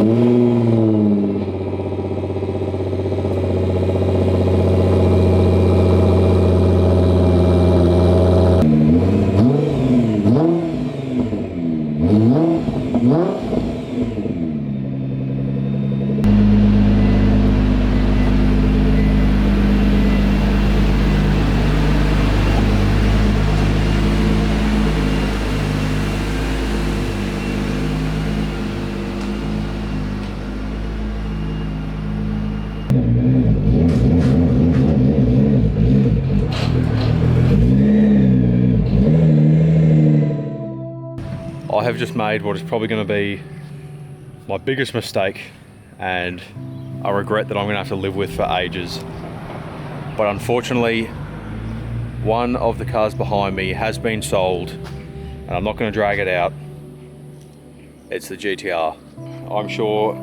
I have just made what is probably going to be my biggest mistake and a regret that I'm going to have to live with for ages. But unfortunately, one of the cars behind me has been sold and I'm not going to drag it out. It's the GTR. I'm sure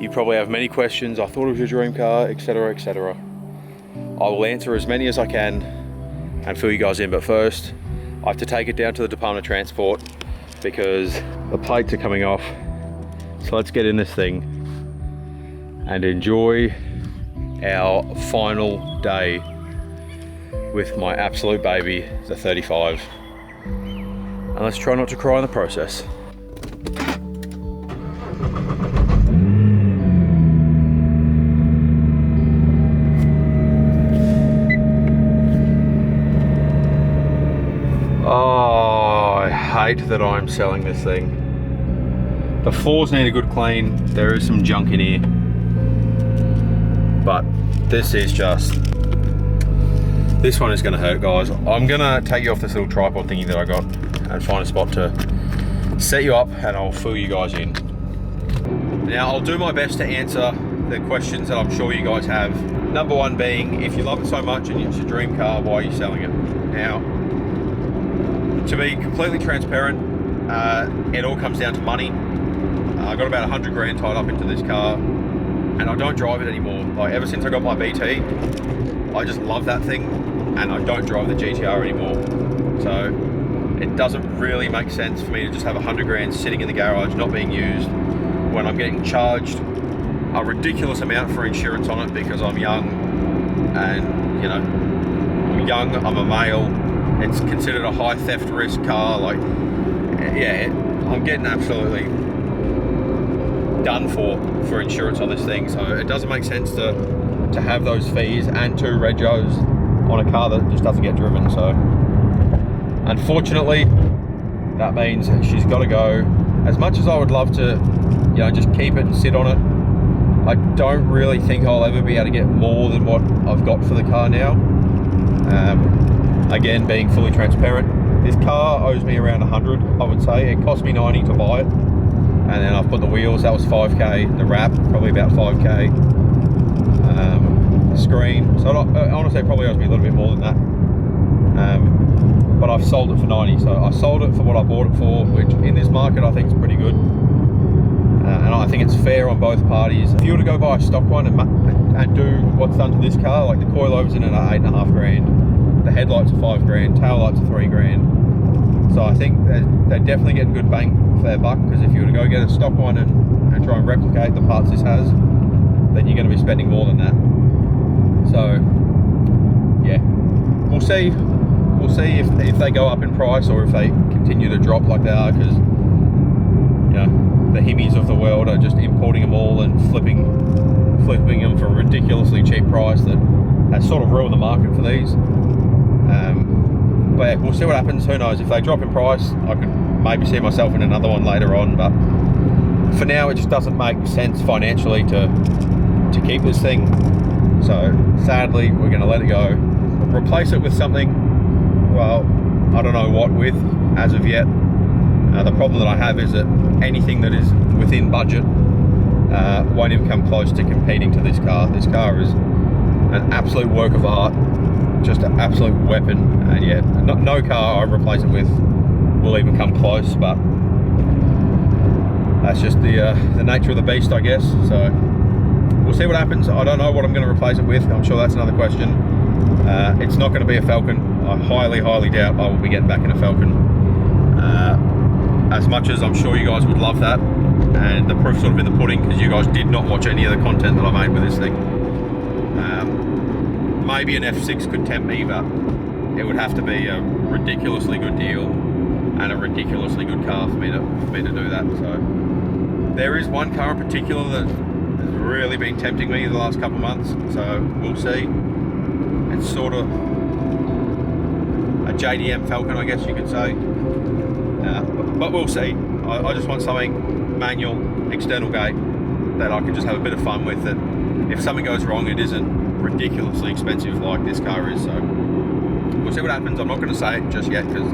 you probably have many questions. I thought it was your dream car, etc, etc. I will answer as many as I can and fill you guys in, but first I have to take it down to the Department of Transport because the plates are coming off. So let's get in this thing and enjoy our final day with my absolute baby, the 35. And let's try not to cry in the process. Oh, I hate that I'm selling this thing. The floors need a good clean. There is some junk in here. But this is just, this one is gonna hurt, guys. I'm gonna take you off this little tripod thingy that I got and find a spot to set you up and I'll fill you guys in. Now, I'll do my best to answer the questions that I'm sure you guys have. Number one being, if you love it so much and it's your dream car, why are you selling it? Now, to be completely transparent, it all comes down to money. I got about 100 grand tied up into this car and I don't drive it anymore. Like, ever since I got my BT, I just love that thing and I don't drive the GTR anymore. So it doesn't really make sense for me to just have 100 grand sitting in the garage not being used when I'm getting charged a ridiculous amount for insurance on it because I'm young and, you know, I'm young, I'm a male. It's considered a high theft risk car. Like, yeah, I'm getting absolutely done for insurance on this thing. So it doesn't make sense to have those fees and 2 regos on a car that just doesn't get driven. So unfortunately, that means she's got to go. As much as I would love to, you know, just keep it and sit on it, I don't really think I'll ever be able to get more than what I've got for the car now. Again, being fully transparent, this car owes me around 100, I would say. It cost me 90 to buy it. And then I've put the wheels, that was 5k. The wrap, probably about 5k. The screen, so honestly, it probably owes me a little bit more than that. But I've sold it for 90, so I sold it for what I bought it for, which in this market I think is pretty good. And I think it's fair on both parties. If you were to go buy a stock one and do what's done to this car, like the coilovers in it are 8.5 grand. The headlights are 5 grand, tail lights are 3 grand. So I think they're definitely getting good bang for their buck, because if you were to go get a stock one and try and replicate the parts this has, then you're going to be spending more than that. So yeah, we'll see. We'll see if they go up in price or if they continue to drop like they are, because, you know, the Himmies of the world are just importing them all and flipping them for a ridiculously cheap price that has sort of ruined the market for these. But yeah, we'll see what happens. Who knows, if they drop in price, I could maybe see myself in another one later on, but for now it just doesn't make sense financially to keep this thing. So sadly, we're going to let it go, replace it with something, well, I don't know what with as of yet. The problem that I have is that anything that is within budget won't even come close to competing to this car. This car is an absolute work of art, just an absolute weapon, and yeah, no car I replace it with will even come close, but that's just the nature of the beast, I guess. So we'll see what happens. I don't know what I'm going to replace it with. I'm sure that's another question. It's not going to be a Falcon. I highly doubt I will be getting back in a Falcon. As much as I'm sure you guys would love that, and the proof's sort of in the pudding because you guys did not watch any of the content that I made with this thing. Maybe an F6 could tempt me, but it would have to be a ridiculously good deal and a ridiculously good car for me to do that. So there is one car in particular that has really been tempting me the last couple of months, so we'll see. It's sort of a JDM Falcon, I guess you could say, but we'll see. I just want something manual, external gate, that I can just have a bit of fun with. That if something goes wrong, it isn't ridiculously expensive like this car is. So we'll see what happens. I'm not going to say it just yet because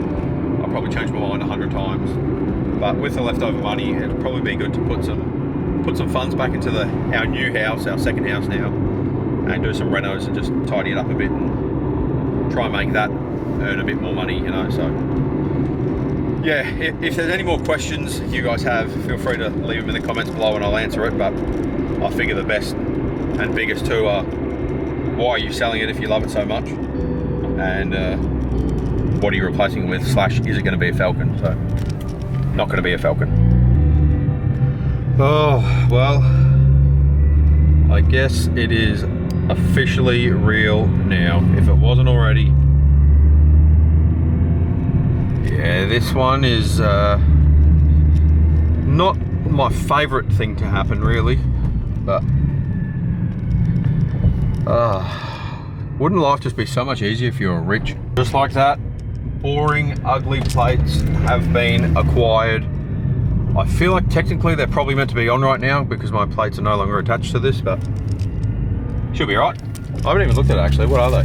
I'll probably change my mind 100 times. But with the leftover money, it'll probably be good to put some funds back into our new house, our second house now, and do some renos and just tidy it up a bit and try and make that earn a bit more money, you know. So yeah, if there's any more questions you guys have, feel free to leave them in the comments below and I'll answer it. But I figure the best and biggest two are, why are you selling it if you love it so much, and what are you replacing it with, / is it going to be a Falcon? So not going to be a Falcon. Oh well, I guess it is officially real now, if it wasn't already. Yeah, this one is not my favourite thing to happen really, but wouldn't life just be so much easier if you were rich? Just like that, boring, ugly plates have been acquired. I feel like technically they're probably meant to be on right now because my plates are no longer attached to this, but should be right. I haven't even looked at it actually. What are they?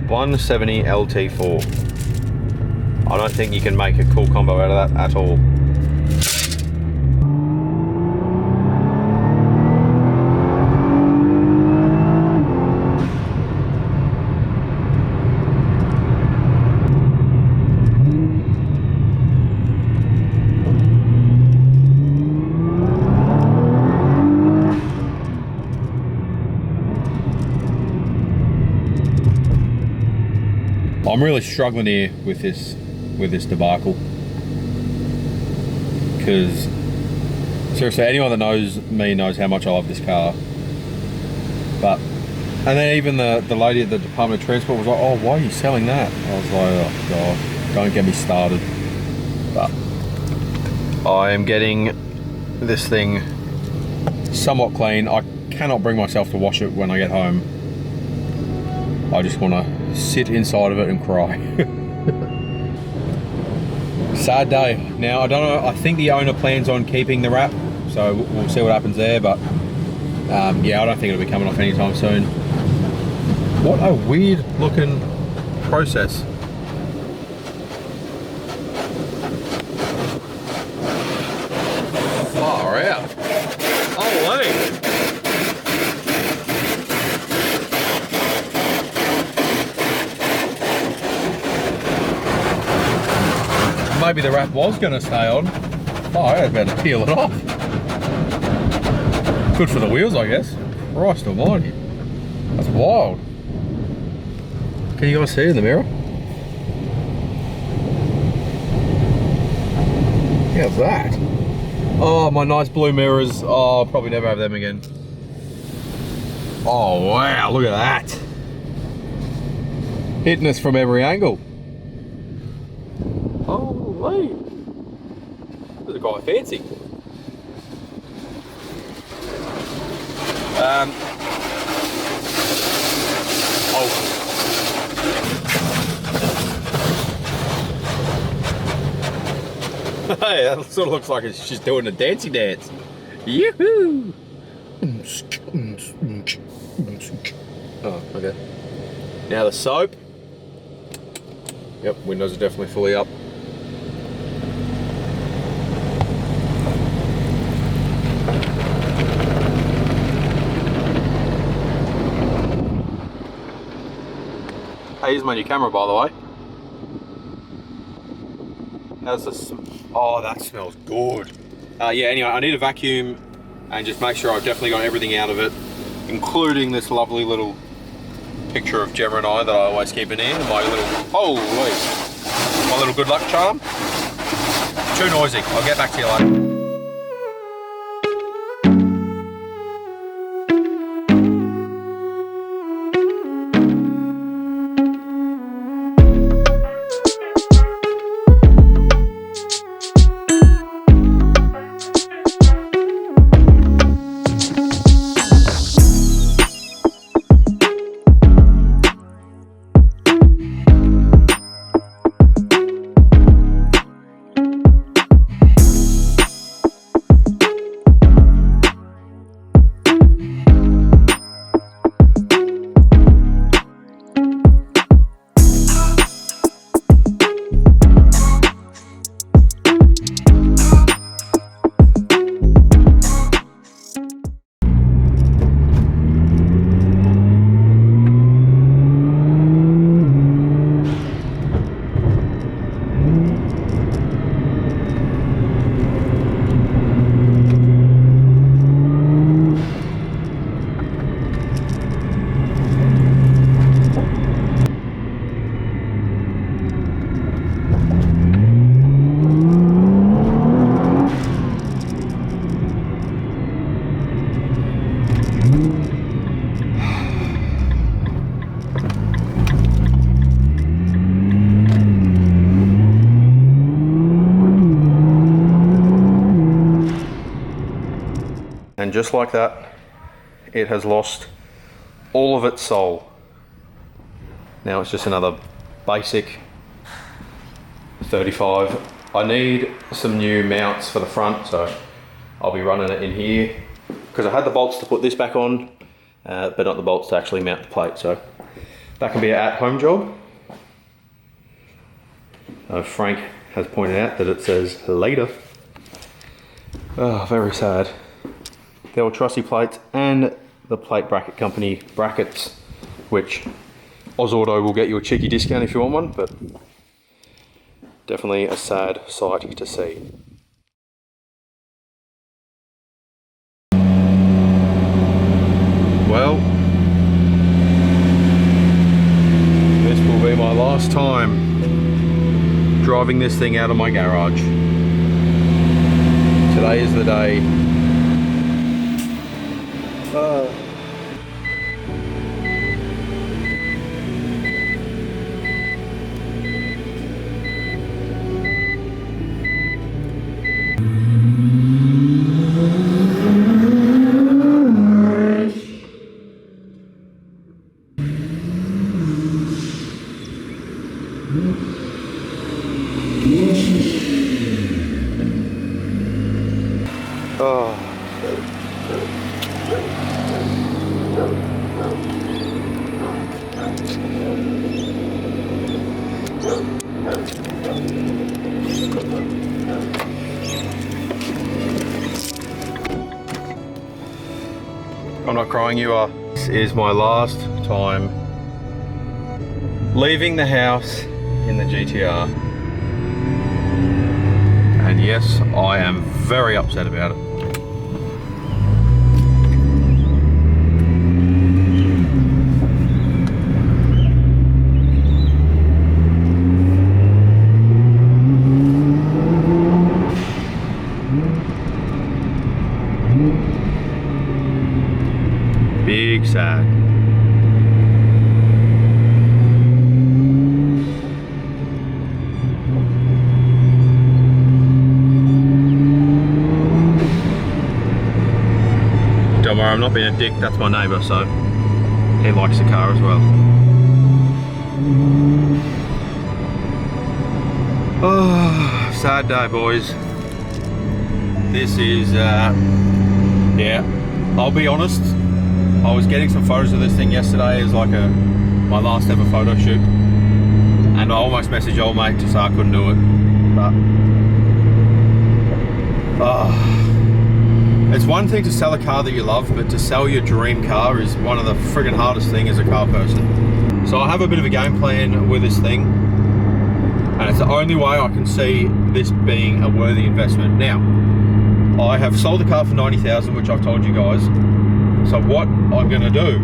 170 LT4. I don't think you can make a cool combo out of that at all. I'm really struggling here with this debacle, because seriously, anyone that knows me knows how much I love this car. But and then even the lady at the Department of Transport was like, "Oh, why are you selling that?" I was like, "Oh God, don't get me started." But I am getting this thing somewhat clean. I cannot bring myself to wash it when I get home. I just want to sit inside of it and cry. Sad day. Now I don't know, I think the owner plans on keeping the wrap, so we'll see what happens there, but yeah, I don't think it'll be coming off anytime soon. What a weird looking process. Far out. Holy. Maybe the wrap was going to stay on. Oh, I had better peel it off. Good for the wheels, I guess. Christ almighty. That's wild. Can you guys see it in the mirror? How's that? Oh, my nice blue mirrors. Oh, I'll probably never have them again. Oh, wow, look at that. Hitting us from every angle. Holy. This is quite fancy. Oh. Hey, that sort of looks like she's doing a dancey dance. Yoo-hoo! Oh, okay. Now the soap. Yep, windows are definitely fully up. Hey, here's my new camera, by the way. How's this? Oh, that smells good. Yeah, anyway, I need a vacuum and just make sure I've definitely got everything out of it, including this lovely little picture of Gemma and I that I always keep in here. My little, holy, my little good luck charm. Too noisy. I'll get back to you later. And just like that, it has lost all of its soul. Now it's just another basic 35. I need some new mounts for the front, so I'll be running it in here because I had the bolts to put this back on, but not the bolts to actually mount the plate. So that can be an at-home job. Frank has pointed out that it says later. Oh, very sad. The old trusty plates and the plate bracket company brackets, which Oz Auto will get you a cheeky discount if you want one, but definitely a sad sight to see. Well, this will be my last time driving this thing out of my garage. Today is the day. I'm not crying, you are. This is my last time leaving the house in the GTR. And yes, I am very upset about it. Big sad. Don't worry, I'm not being a dick, that's my neighbour, so he likes the car as well. Oh, sad day, boys. This is, yeah, I'll be honest, I was getting some photos of this thing yesterday as like my last ever photo shoot, and I almost messaged old mate to say I couldn't do it, but it's one thing to sell a car that you love, but to sell your dream car is one of the friggin' hardest thing as a car person. So I have a bit of a game plan with this thing, and it's the only way I can see this being a worthy investment. Now, I have sold the car for 90,000, which I've told you guys. So what I'm gonna do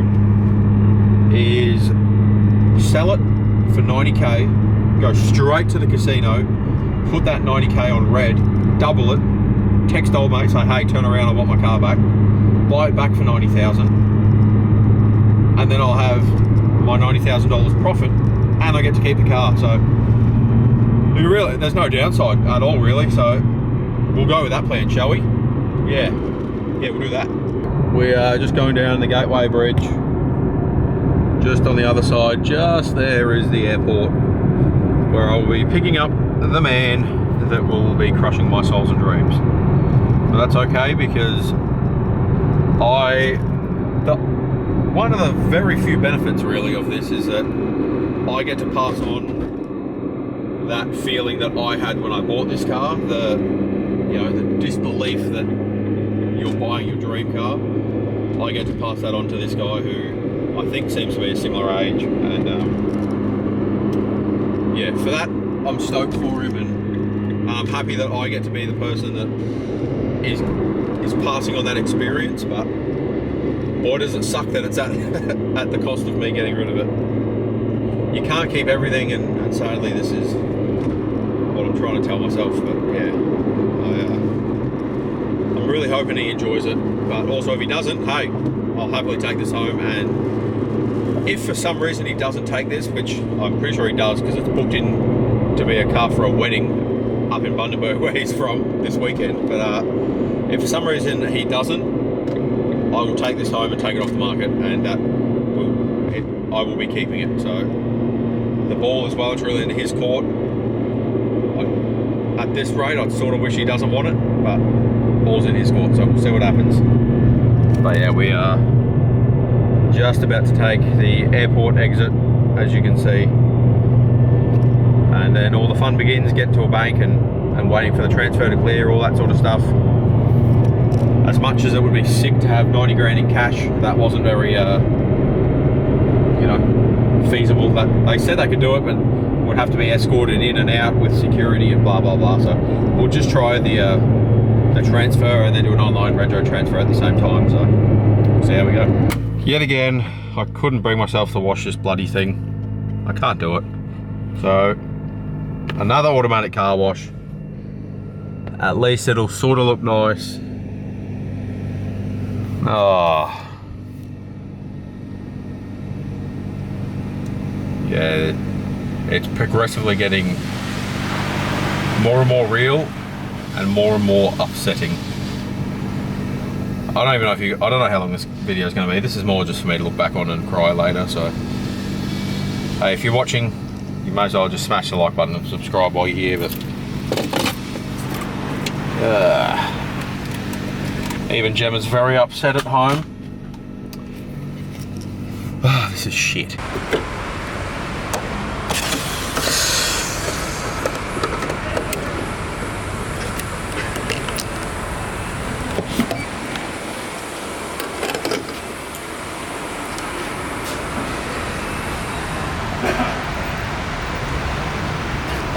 is sell it for 90k, go straight to the casino, put that 90k on red, double it, text old mate, say, hey, turn around, I want my car back, buy it back for 90,000, and then I'll have my $90,000 profit, and I get to keep the car. So really, there's no downside at all, really. So we'll go with that plan, shall we? Yeah, we'll do that. We are just going down the Gateway Bridge. Just on the other side, just there is the airport, where I'll be picking up the man that will be crushing my souls and dreams. But that's okay, because one of the very few benefits really of this is that I get to pass on that feeling that I had when I bought this car, the disbelief that you're buying your dream car. I get to pass that on to this guy who I think seems to be a similar age, and yeah, for that I'm stoked for him, and I'm happy that I get to be the person that is passing on that experience. But boy, does it suck that it's at the cost of me getting rid of it. You can't keep everything, and sadly this is what I'm trying to tell myself. But yeah, I'm really hoping he enjoys it, but also if he doesn't, hey, I'll happily take this home. And if for some reason he doesn't take this, which I'm pretty sure he does because it's booked in to be a car for a wedding up in Bundaberg where he's from this weekend, but if for some reason he doesn't, I will take this home and take it off the market, and I will be keeping it. So the ball as well, it's really in his court. At this rate, I sort of wish he doesn't want it, but ball's in his court, so we'll see what happens. But yeah, we are just about to take the airport exit, as you can see, and then all the fun begins, getting to a bank and waiting for the transfer to clear, all that sort of stuff. As much as it would be sick to have 90 grand in cash, that wasn't very, you know, feasible. That they said they could do it, but would have to be escorted in and out with security and blah blah blah. So we'll just try the transfer and then do an online retro transfer at the same time. So we'll see how we go. Yet again, I couldn't bring myself to wash this bloody thing. I can't do it. So another automatic car wash. At least it'll sort of look nice. Oh. Yeah, it's progressively getting more and more real and more upsetting. I don't even know I don't know how long this video is going to be. This is more just for me to look back on and cry later. So, hey, if you're watching, you may as well just smash the like button and subscribe while you're here. But even Gemma's very upset at home. Oh, this is shit.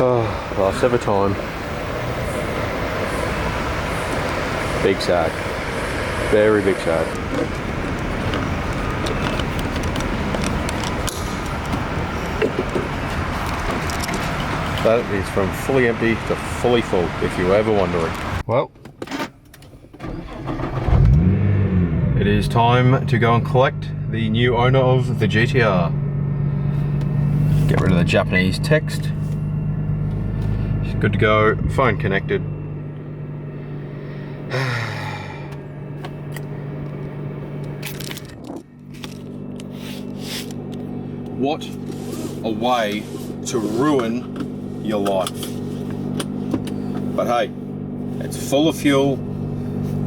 Oh, last ever time. Big sad. Very big sad. That is from fully empty to fully full, if you were ever wondering. Well, it is time to go and collect the new owner of the GTR. Get rid of the Japanese text. Good to go, phone connected. What a way to ruin your life. But hey, it's full of fuel.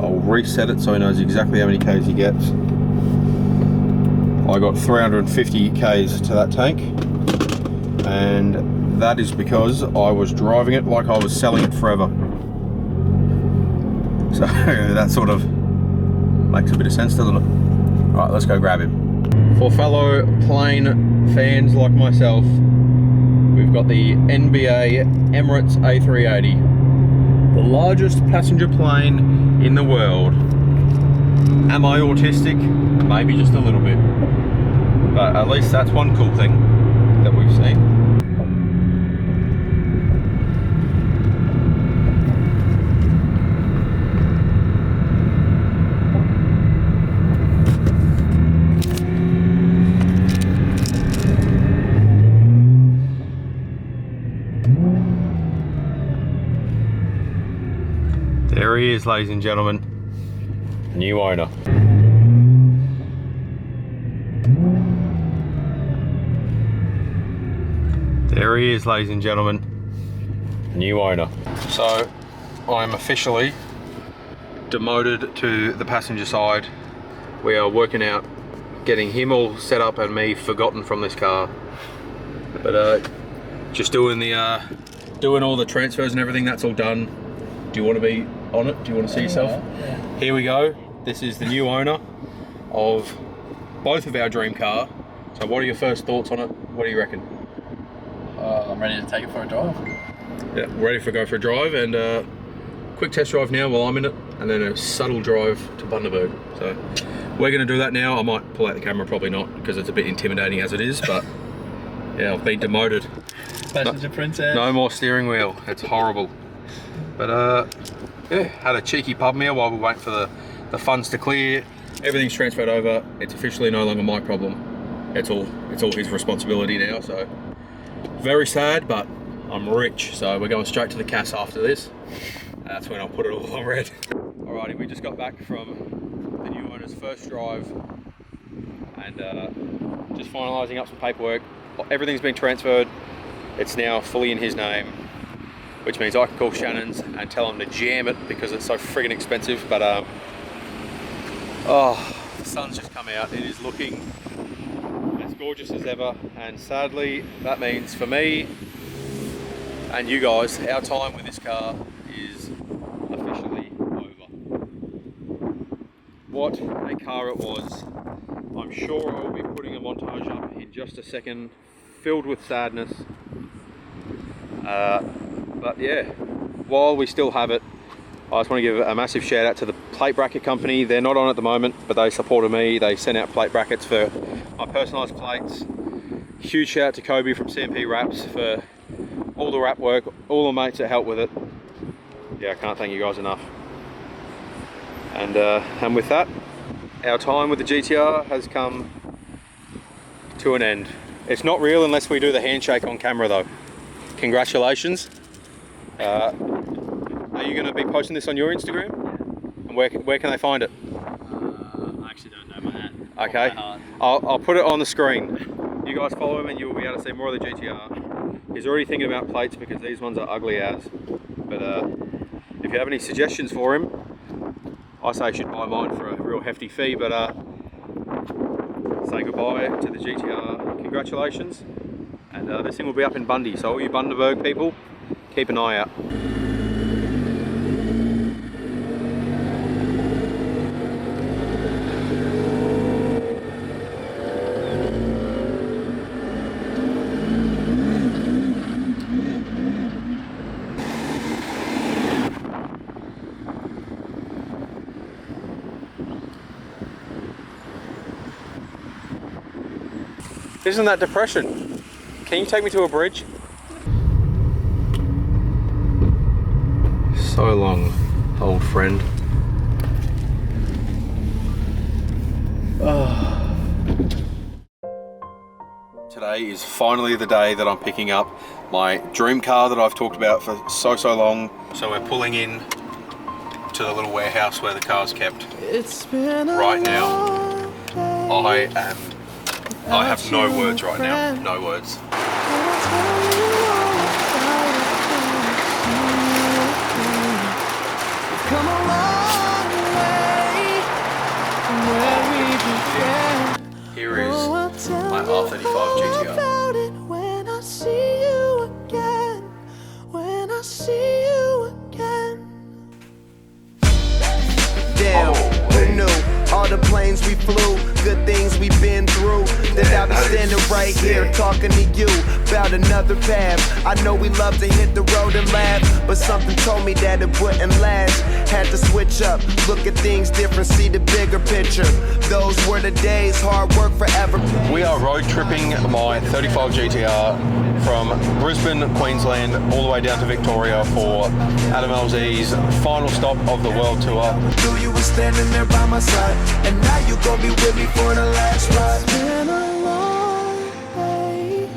I'll reset it so he knows exactly how many Ks he gets. I got 350 Ks to that tank, and that is because I was driving it like I was selling it forever. So that sort of makes a bit of sense, doesn't it? All right, let's go grab him. For fellow plane fans like myself, we've got the NBA Emirates A380, the largest passenger plane in the world. Am I autistic? Maybe just a little bit. But at least that's one cool thing that we've seen. There he is, ladies and gentlemen, new owner. There he is, ladies and gentlemen, new owner. So I'm officially demoted to the passenger side. We are working out getting him all set up and me forgotten from this car. But just doing the doing all the transfers and everything, that's all done. Do you want to be on it? Do you want to see yourself? Yeah. Here we go. This is the new owner of both of our dream car. So what are your first thoughts on it? What do you reckon? I'm ready to take it for a drive. Yeah, ready to go for a drive, and quick test drive now while I'm in it, and then a subtle drive to Bundaberg. So we're going to do that now. I might pull out the camera, probably not, because it's a bit intimidating as it is, but yeah, I've been demoted. Passenger princess. No more steering wheel. It's horrible. But yeah, had a cheeky pub meal while we wait for the funds to clear. Everything's transferred over. It's officially no longer my problem. It's all his responsibility now. So very sad, but I'm rich. So we're going straight to the CAS after this. That's when I'll put it all on red. Alrighty, we just got back from the new owner's its first drive, and just finalising up some paperwork. Everything's been transferred. It's now fully in his name, which means I can call Shannon's and tell him to jam it because it's so friggin' expensive. But oh, the sun's just come out. It is looking as gorgeous as ever, and sadly that means for me and you guys, our time with this car is officially over. What a car it was. I'm sure I will be putting a montage up in just a second, filled with sadness. But yeah, while we still have it, I just want to give a massive shout out to the plate bracket company. They're not on at the moment, but they supported me. They sent out plate brackets for my personalised plates. Huge shout out to Kobe from CMP Wraps for all the wrap work, all the mates that helped with it. Yeah, I can't thank you guys enough. And with that, our time with the GTR has come to an end. It's not real unless we do the handshake on camera though. Congratulations. Are you going to be posting this on your Instagram? And where can they find it? I actually don't know my hat. Okay, I'll put it on the screen. You guys follow him and you'll be able to see more of the GTR. He's already thinking about plates because these ones are ugly as. But if you have any suggestions for him, I say you should buy mine for a real hefty fee. But say goodbye to the GTR. Congratulations. And this thing will be up in Bundy, so all you Bundaberg people, keep an eye out. Isn't that depression? Can you take me to a bridge? So long, old friend. Today is finally the day that I'm picking up my dream car that I've talked about for so long. So we're pulling in to the little warehouse where the car's kept. Right now, I have no words right now, no words. Here is my R35 GTR. When I see you again, when I see you again. Damn, who knew? All the planes we flew, good things we've been through. That I'll be standing right here talking to you about another path. I know we love to hit the road and laugh, but something told me that it wouldn't last. Had to switch up, look at things different, see the bigger picture. Those were the days, hard work forever. We are road tripping my 35 GTR from Brisbane, Queensland, all the way down to Victoria for Adam LZ's final stop of the world tour. Knew you were standing there by my side, and now you gon' be with me for the last ride. It's been a long day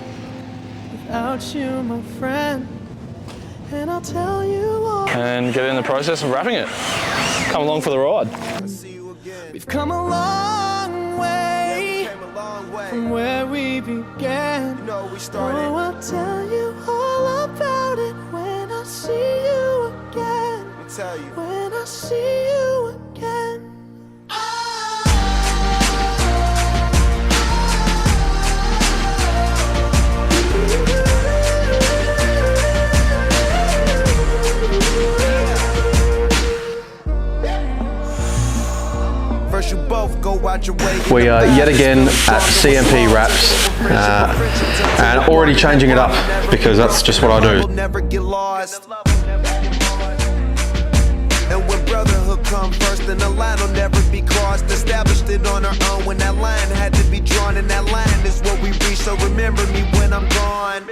without you, my friend, and I'll tell you all. And get in the process of wrapping it. Come along for the ride. We've come a long way from where we began. You know we started. Oh, I'll tell you all about it when I see you again. When I see you again. First you both go out your way. We are yet again at CMP Wraps and already changing it up because that's just what I do. Never get lost. And when brotherhood come first, then the line will never be crossed. Established it on our own when that line had to be drawn, and that line is what we reach. So remember me when I'm gone.